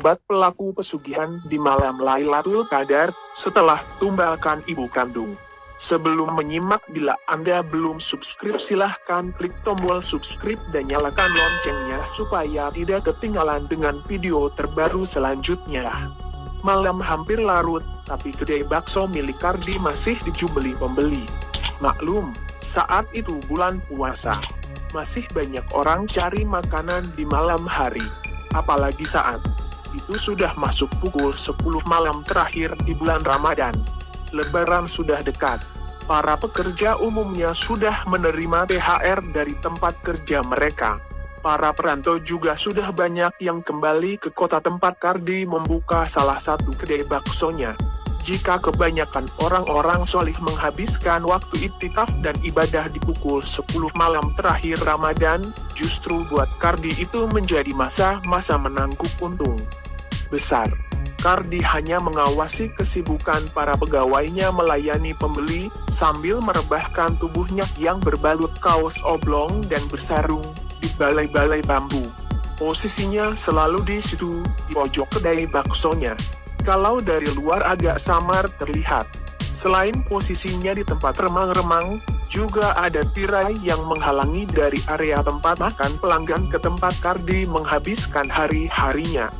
Sobat pelaku pesugihan di malam Lailatul Qadar, setelah tumbalkan ibu kandung. Sebelum menyimak, bila Anda belum subscribe silahkan klik tombol subscribe dan nyalakan loncengnya supaya tidak ketinggalan dengan video terbaru selanjutnya. Malam hampir larut, tapi kedai bakso milik Kardi masih dijumpai pembeli. Maklum, saat itu bulan puasa. Masih banyak orang cari makanan di malam hari. Apalagi saat itu sudah masuk pukul 10 malam terakhir di bulan Ramadan. Lebaran sudah dekat. Para pekerja umumnya sudah menerima THR dari tempat kerja mereka. Para perantau juga sudah banyak yang kembali ke kota tempat Kardi membuka salah satu kedai baksonya. Jika kebanyakan orang-orang solih menghabiskan waktu iktikaf dan ibadah di pukul 10 malam terakhir Ramadan, justru buat Kardi itu menjadi masa-masa menangguk untung besar. Kardi hanya mengawasi kesibukan para pegawainya melayani pembeli, sambil merebahkan tubuhnya yang berbalut kaos oblong dan bersarung di balai-balai bambu. Posisinya selalu di situ, di pojok kedai baksonya. Kalau dari luar agak samar terlihat. Selain posisinya di tempat remang-remang, juga ada tirai yang menghalangi dari area tempat makan pelanggan ke tempat Kardi menghabiskan hari-harinya.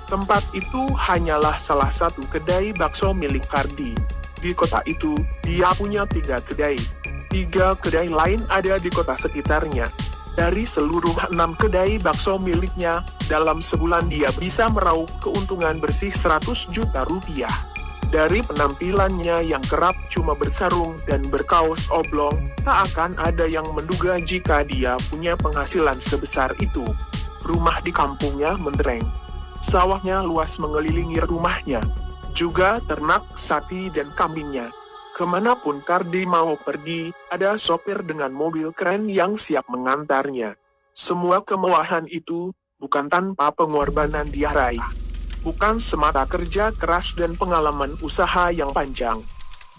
Tempat itu hanyalah salah satu kedai bakso milik Kardi. Di kota itu, dia punya 3 kedai. 3 kedai lain ada di kota sekitarnya. Dari seluruh 6 kedai bakso miliknya, dalam sebulan dia bisa meraup keuntungan bersih 100 juta rupiah. Dari penampilannya yang kerap cuma bersarung dan berkaos oblong, tak akan ada yang menduga jika dia punya penghasilan sebesar itu. Rumah di kampungnya mentereng. Sawahnya luas mengelilingi rumahnya. Juga ternak sapi dan kambingnya. Kemanapun Kardi mau pergi, ada sopir dengan mobil keren yang siap mengantarnya. Semua kemewahan itu bukan tanpa pengorbanan dia raih. Bukan semata kerja keras dan pengalaman usaha yang panjang,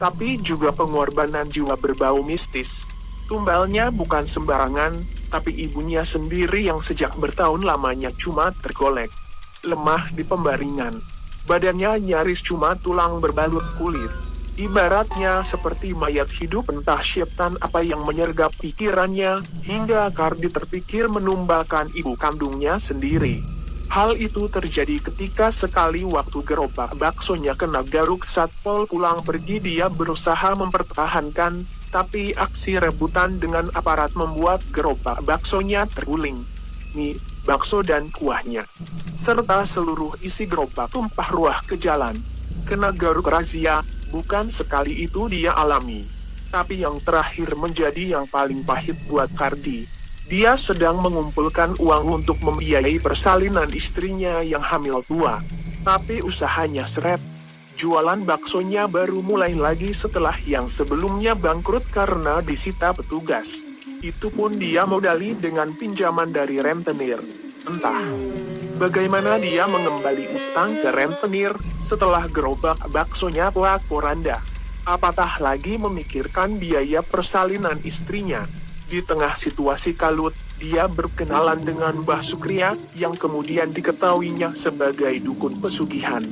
tapi juga pengorbanan jiwa berbau mistis. Tumbalnya bukan sembarangan, tapi ibunya sendiri yang sejak bertahun lamanya cuma tergolek. Lemah di pembaringan. Badannya nyaris cuma tulang berbalut kulit. Ibaratnya seperti mayat hidup, entah syaitan apa yang menyergap pikirannya, hingga Kardi terpikir menumbalkan ibu kandungnya sendiri. Hal itu terjadi ketika sekali waktu gerobak baksonya kena garuk satpol pulang pergi. Dia berusaha mempertahankan, tapi aksi rebutan dengan aparat membuat gerobak baksonya terguling. Mie, bakso dan kuahnya, serta seluruh isi gerobak tumpah ruah ke jalan. Kena garuk razia. Bukan sekali itu dia alami. Tapi yang terakhir menjadi yang paling pahit buat Kardi. Dia sedang mengumpulkan uang untuk membiayai persalinan istrinya yang hamil tua. Tapi usahanya seret. Jualan baksonya baru mulai lagi setelah yang sebelumnya bangkrut karena disita petugas. Itu pun dia modali dengan pinjaman dari rentenir. Entah bagaimana dia mengembali utang ke rentenir setelah gerobak baksonya porak-poranda. Apatah lagi memikirkan biaya persalinan istrinya. Di tengah situasi kalut, dia berkenalan dengan Mbah Sukria yang kemudian diketahuinya sebagai dukun pesugihan.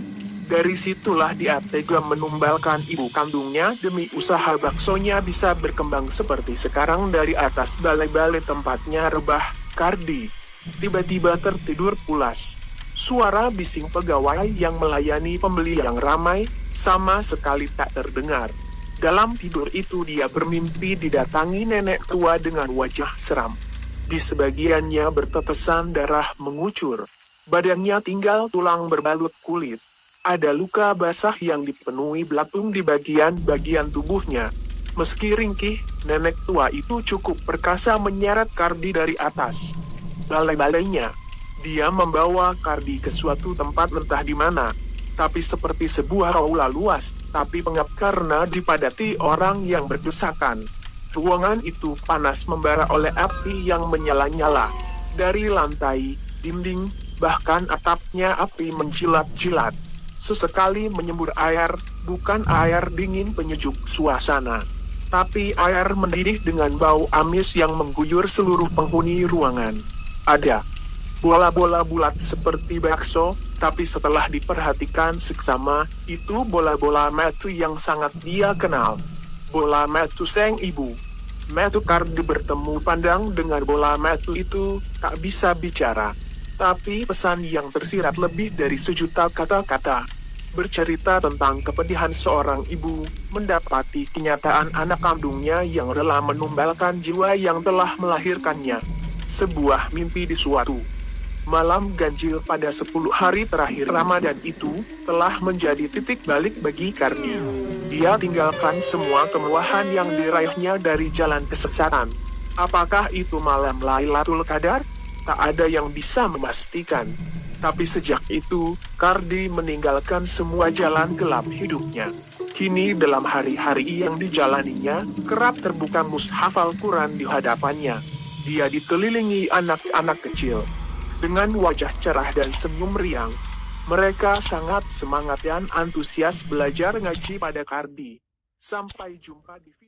Dari situlah dia tega menumbalkan ibu kandungnya demi usaha baksonya bisa berkembang seperti sekarang. Dari atas balai-balai tempatnya rebah, Kardi tiba-tiba tertidur pulas. Suara bising pegawai yang melayani pembeli yang ramai sama sekali tak terdengar. Dalam tidur itu dia bermimpi didatangi nenek tua dengan wajah seram. Di sebagiannya bertetesan darah mengucur. Badannya tinggal tulang berbalut kulit. Ada luka basah yang dipenuhi belatung di bagian-bagian tubuhnya. Meski ringkih, nenek tua itu cukup perkasa menyeret Kardi dari atas balai-balainya. Dia membawa Kardi ke suatu tempat entah di mana, tapi seperti sebuah aula luas, tapi pengap karena dipadati orang yang berdesakan. Ruangan itu panas membara oleh api yang menyala-nyala. Dari lantai, dinding, bahkan atapnya api menjilat-jilat. Sesekali menyembur air, bukan air dingin penyejuk suasana, tapi air mendidih dengan bau amis yang mengguyur seluruh penghuni ruangan. Ada bola-bola bulat seperti bakso, Tapi setelah diperhatikan seksama, itu bola-bola matu yang sangat dia kenal. Bola matu sang ibu. Matu Kardi bertemu pandang dengan bola matu itu, tak bisa bicara. Tapi pesan yang tersirat lebih dari 1.000.000 kata-kata. Bercerita tentang kepedihan seorang ibu, mendapati kenyataan anak kandungnya yang rela menumbalkan jiwa yang telah melahirkannya. Sebuah mimpi di suatu malam ganjil pada 10 hari terakhir Ramadan itu, telah menjadi titik balik bagi Kardi. Dia tinggalkan semua kemewahan yang diraihnya dari jalan kesesatan. Apakah itu malam Lailatul Qadar? Tak ada yang bisa memastikan. Tapi sejak itu, Kardi meninggalkan semua jalan gelap hidupnya. Kini dalam hari-hari yang dijalaninya, kerap terbuka mushaf Al-Quran di hadapannya. Dia dikelilingi anak-anak kecil dengan wajah cerah dan senyum riang. Mereka sangat semangat dan antusias belajar ngaji pada Kardi. Sampai jumpa di video